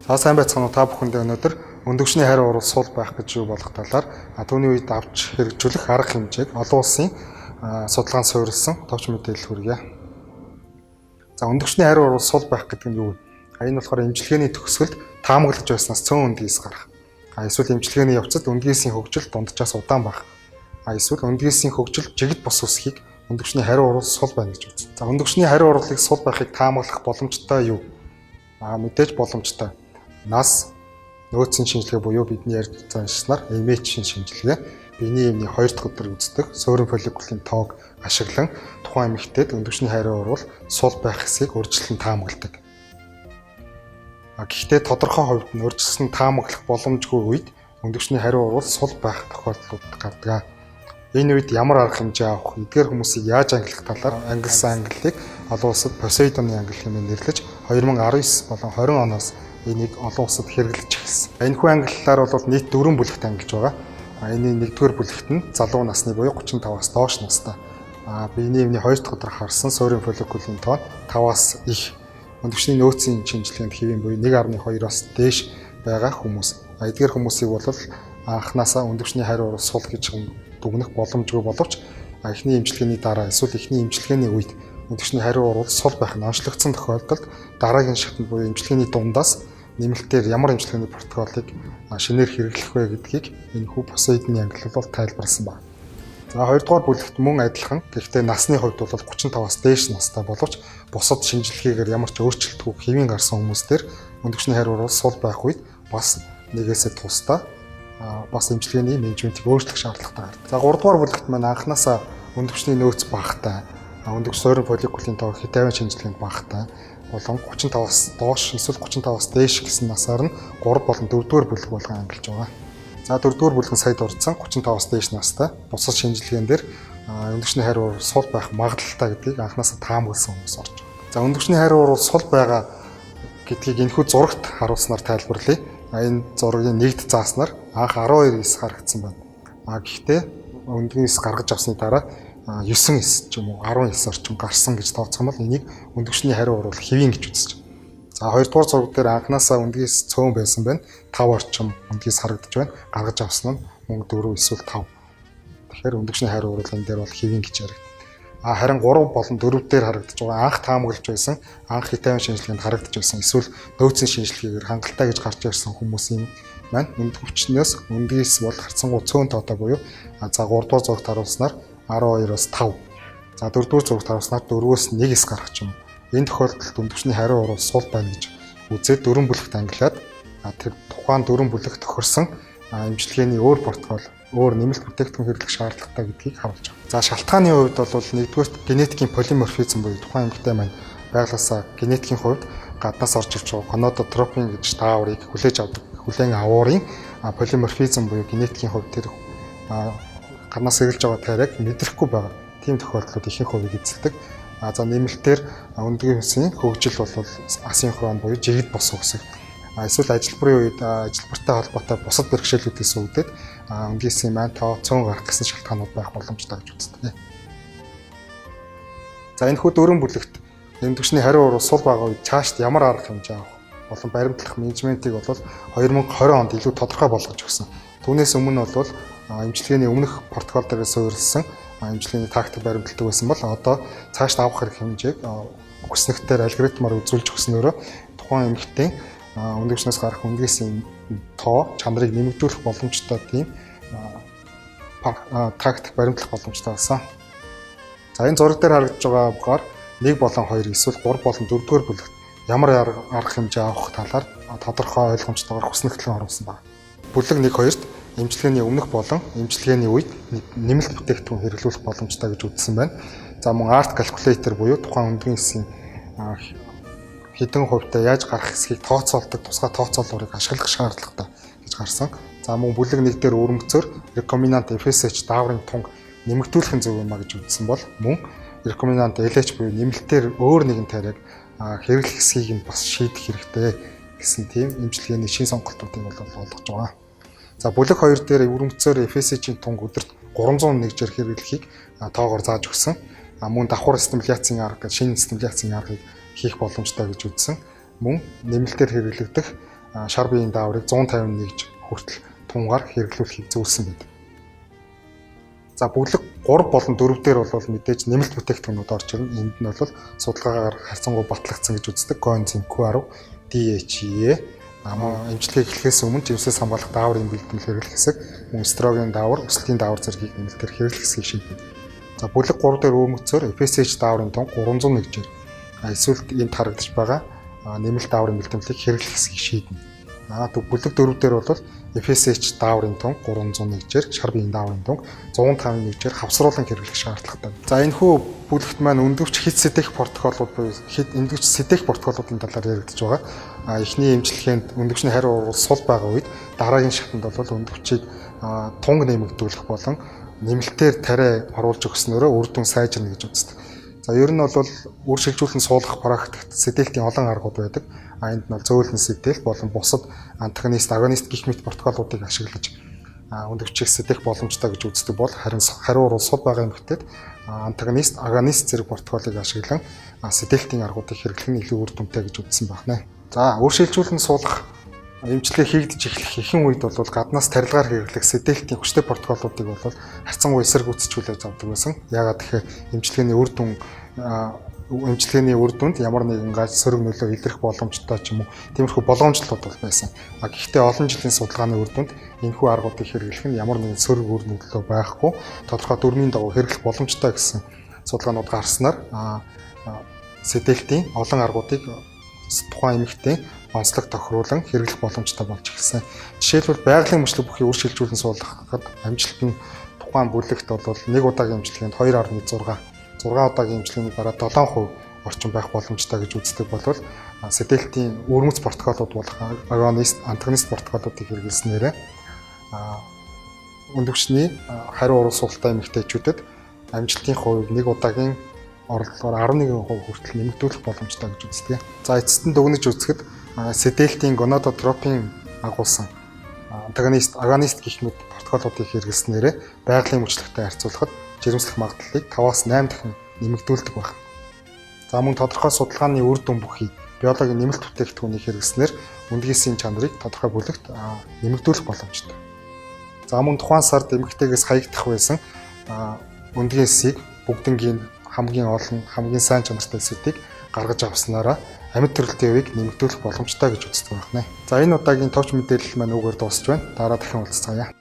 За сайн байцгаана уу та бүхэндээ өнөөдөр өндөгчний хариу урвал суул байх гэж юу болох талаар түүний үед авч хэрэгжүүлэх арга хэмжээг олон улсын судалгаанд суурилсан товч мэдээлэл хүргье. За өндөгчний хариу урвал суул байх гэдэг нь юу вэ? Энэ болохоор эмчилгээний төгсгөлд таамаглаж байснаас цөөн үндгээс гарах. Эсвэл эмчилгээний явцад үндгээсийн хөгжил дунджаас удаан байх. Эсвэл үндгээсийн хөгжил жигд бос үсхийг өндөгчний хариу урвал суул байна гэж үзнэ. За өндөгчний хариу урвалыг суул байхыг таамаглах боломжтой юу? Мэдээж боломжтой. Нас, нөөцийн шинжилгээ буюу бидний ярьж заншснаар имэйчийн шинжилгээ, биений эмний 2 дахь өдөр үздэг, суурин фолликулын тоог ашиглан тухайн эмэгтэйд өндөгчний хариу урвал суул байх хэсгийг урьдчилан таамагладаг. Гэхдээ тодорхой хувьд нь урьдчилан таамаглах боломжгүй үед өндөгчний хариу урвал суул байх тохиолдлууд гардаг. Энэ үед ямар арга хэмжээ авах, эдгээр хүмүүсийг яаж ангилах талаар ангилсан ангиллыг олон улсад Посейдоны ангил хэмээн нэрлэж 2019 болон 20 оноос энийг олон улсад хэрэглэж эхэлсэн. Энэхүү ангиллаар бол нийт 4 бүлэгт ангилж байгаа. Энийн 1-р бүлэгт нь залуу насны буюу 35-аас доош настай. Биений эмний 2 дахь өдөр харсан суурин фолликулын тоон 5-аас их, өндөгчний нөөцийн шинжилгээнд хэвийн буюу 1.2-аас дээш байгаа хүмүүс. Эдгээр хүмүүсийг бол анханасаа өндөгчний хариу урвал суул гэж дүгнэх боломжгүй боловч эхний эмчилгээний дараа эсвэл эхний эмчилгээний үед өндөгчний хариу урвал суул байх нь онцлогдсон тохиолдолд дараагийн шатнд буюу эмчилгээний дундаас нэмэлтээр ямар эмчилгээний протоколыг шинээр хэрэглэх вэ гэдгийг энэхүү Посейдоны ангил бол тайлбарласан байна. За 2 дугаар бүлэгт мөн адилхан, гэхдээ насны хувьд бол 35-аас дээш настай боловч бусад шинжилгээгээр ямар ч өөрчлөлтгүй хэвийн гарсан хүмүүстээр өндөгчний хариу урвал суул байх үед бас нэгээсээ тусдаа бас эмчилгээний менежментийг өөрчлөх шаардлагатай гардаг. За 3 дугаар бүлэгт маань анханасаа өндөгчний нөөц багатай, өндөгч суурин фолликулын тоог хитавийн шинжилгээнд багатай болон 35-аас доош эсвэл 35-аас дээш гэсэн насаар нь 3 болон 4 дугаар бүлэг болгон ангилж байгаа. За 4 дугаар бүлэг нь сая дурдсан 35-аас дээш настай бусад шинжилгээнд дээр өндөгчний хариу урвал суул байх магадлалтай гэдгийг анханасаа таамагласан хүмүүс орж байгаа. За өндөгчний хариу урвал суул байгаа гэдгийг энэхүү зурагт харуулснаар тайлбарлая. Энэ зургийн нэгд зааснаар анх 12-9 харагдсан байна. Гэхдээ өндгөөс гаргаж авсны дараа 9-9 ч юм уу 19 орчим гарсан гэж тооцсон бол энийг өндөгчний хариу урвал хэвийн гэж үзэж байна. За 2 дугаар зураг дээр анханасаа өндгөөс цөөн байсан байна. 5 орчим өндгөөс харагдаж байна. Гаргаж авсан нь мөн 4 эсвэл 5. Тэгэхээр өндөгчний хариу урвал энэ дээр бол хэвийн гэж яригдана. Харин 3 болон 4 дээр харагдаж байгаа анх таамаглаж байсан, анх хитавийн шинжилгээнд харагдаж байсан эсвэл нөөцийн шинжилгээгээр хангалттай гэж гарч ирсэн хүмүүсийн маань өндөгчнөөс өндгөөс бол харцсангуу цөөн тоотой буюу за 3 дугаар зурагт харуулснаар 12-оос 5. За 4 дугаар зурагт харуулснаар 4-өөс 1-9 гарах юм. Энэ тохиолдолд өндөгчний хариу урвал суул байна гэж үзээд 4 бүлэгт ангилаад тэр тухайн 4 бүлэгт тохирсон эмчилгээний өөр протокол, өөр нэмэлт бүтээгдэхүүн хэрэглэх шаардлагатай гэдгийг харуулж байгаа. За шалтгааны хувьд бол 1-р генетикийн полиморфизм буюу тухайн эмэгтэй маань байглаасаа генетикийн хувьд гаднаас орж ирж байгаа гонадотропин гэж дааврыг хүлээж авдаг. Хүлээн авуурын полиморфизм буюу генетикийн хувьд тэр гаднаас эргэлж байгаа тайраг мэдрэхгүй байгаа. Тийм тохиолдлууд ихэнх хувийг эзэлдэг. За нэмэлтээр өндгөөсийн хөгжил бол асинхрон буюу жигд бос үсэх. Эсвэл ажилбарын үед ажилбартай холбоотой бусад бэрхшээлүүдээс үүдээд өндгөөсийн маань тоо цөөн гарах гэсэн шалтгаанууд байх боломжтой гэж үздэг. За энэхүү 4 бүлэгт өндөгчний хариу урвал суул байгаа үед цаашд ямар арга хэмжээ авах болон баримтлах менежментийг бол 2020 онд илүү тодорхой болгож өгсөн. Түүнээс өмнө бол эмчилгээний өмнөх протокол дээр суурилсан эмчилгээний тактик баримталдаг байсан бол одоо цаашд авах хэрэг хэмжээг өснөгтөр алгоритмаар үзүүлж өгснөөрөө тухайн эмэгтэй өндөгчнөөс гарах өндгөөсийн тоо чанарыг нэмэгдүүлэх боломжтой тийм тактик баримтлах боломжтой болсон. За энэ зураг дээр харагдаж байгаагаар 1 болон 2 эсвэл 3 болон 4 дугаар бүлэгт ямар арга хэмжээ авах талаар тодорхой ойлгомжтойгоор хүснэгтлэн оруулсан байна. Бүлэг 1-2-т эмчилгээний өмнөх болон эмчилгээний үед нэмэлт бүтээгдэхүүн хэрэглүүлэх боломжтой гэж үзсэн байна. За мөн арт калькулятор буюу тухайн өндгөөсийн хэдэн хувьтай яаж гарах хэсгийг тооцоолдог тусгай тооцоолгоорыг ашиглах шаардлагатай гэж гарсан. За мөн бүлэг 1 дээр өрмөцөөр рекомбинант FSH дааврын тунг нэмэгдүүлэх зөв юмаа гэж үзсэн бол мөн рекомбинант LH буюу нэмэлтээр өөр нэгэн тариаг хэрэглэх хэсгийг нь бас шийдэх хэрэгтэй гэсэн тийм эмчилгээний шин сонголтуудыг бол олгож байгаа. За бүлэг 2 дээр өрмөцөөр FSH-ийн тунг өдөрт 301 жир хэрэглэхийг тоогоор зааж өгсөн. Мөн давхар стимуляцийн арга, шинэ стимуляцийн аргыг хийх боломжтой гэж үзсэн. Мөн нэмэлтээр хэрэглэгдэх шар биеийн дааврыг 151 хүртэл тунгаар хэрэглүүлэхийг зөвлөсөн байдаг. За бүлэг 3 болон 4 дээр бол мэдээж нэмэлт бүтээгдэхүүнүүд орж ирнэ. Энд нь бол судалгаагаар харьцангуй батлагдсан гэж үздэг коэнзим Q10, DHEA эмчилгээг эхлэхээс өмнө живсээс хамгаалах дааврын бэлтгэл хэрэглэх хэсэг, эстроген даавар, өсөлтийн даавар зэргийг нэмэлтээр хэрэглэх хэсгийг шийднэ. За бүлэг 3 дээр өөрмөцөөр FSH дааврын тун 301 жир эсвэл энд харагдаж байгаа нэмэлт дааврын бэлтгэлийг хэрэглэх хэсгийг шийднэ. Бүлэг 4 дээр бол FSH дааврын тун 301 жир, шар биеийн дааврын тун 151 жир хавсруулан хэрэглэх шаардлагатай. За энэхүү бүлэгт маань өндөвч хит сэдэх протоколууд буюу хит өндөвч сэдэх протоколуудын талаар яригдж байгаа. Эхний эмчилгээнд өндөвчний хариу урвал сул байгаа үед дараагийн шатанд бол өндөвчийг тунг нэмэгдүүлэх болон нэмэлтээр тариа оруулж өгснөөрөө үр дүн сайжирна гэж үздэг. За ер нь бол үр шилжүүлэн суулгах практикт сэдэлтийн олон аргууд байдаг. Энд нь зөөлөн сэдэл болон бусад антагонист, агонист гэх мэт протоколуудыг ашиглаж өндөвчийг сэдэх боломжтой гэж үздэг бол харин хариу урвал сул байгаа эмэгтэйд антагонист, агонист зэрэг протоколыг ашиглан сэдэлтийн аргуудыг хэрэглэх нь илүү үр дүнтэй гэж үзсэн байна. За үр шилжүүлэн суулгах эмчилгээ хийгдэж эхлэх ихэнх үед бол гаднаас тарилгаар хэрэглэх сэдэлтийн хүчтэй протоколуудыг бол харьцангуй эсрэг үзчихүүлж авдаг байсан. Яагаад тэгэхээр эмчилгээний үр дүнд ямар нэгэн гаж сөрөг нөлөө илэрх боломжтой ч юм уу тиймэрхүү болгоомжлууд бол байсан. Гэхдээ олон жилийн судалгааны үр дүнд энэхүү аргуудыг хэрэглэх нь ямар нэгэн сөрөг үр нөлөө байхгүй тодорхой дүрмийн дагуу хэрэглэх боломжтой гэсэн судалгаанууд гарснаар сэдэлтийн олон аргуудыг тухайн эмэгтэй онцлог тохируулан хэрэглэх боломжтой болж ирсэн. Жишээлбэл байгалийн мөчлөг бүхий үр шилжүүлэн суулгахад амжилт нь тухайн бүлэгт бол 1 удаагийн эмчилгээнд 2.6 удаагийн эмчилгээний дараа 7% орчим байх боломжтой гэж үздэг болвол сэдэлтийн өрмөц протоколууд болох агонист, антагонист протоколуудыг хэрэглэснээр өндөвчний хариу урвал суулттай эмэгтэйчүүдэд амжилтын хувийг 1 удаагийн орлогоор 11% хүртэл нэмэгдүүлэх боломжтой гэж үздэг. За эцэст нь дүгнэж үзэхэд сэдэлтийн гонадотропин агуулсан антагонист, агонист гэх мэт протоколуудыг хэрэглэснээр байгалийн мөчлөгтэй харьцуулахад жирэмслэх магадлалыг 5-8 дахин нэмэгдүүлдэг байна. За мөн тодорхой судалгааны үр дүн бүхий биологийн нэмэлт бүтээгдэхүүнийг хэрэглэснээр үндгээсийн чанарыг тодорхой бүлэгт нэмэгдүүлэх боломжтой. За мөн тухайн сард эмэгтэйгээс хаягдах байсан үндгээсийг бүгднгийн хамгийн олон, хамгийн сайн чанартай сэдийг гаргаж авснараа амьд төрөлтийн үеийг нэмэгдүүлэх боломжтой гэж үздэг байна. За энэ удаагийн товч мэдээлэл маань үгээр дуусч байна. Дараа дахин уулзцаая.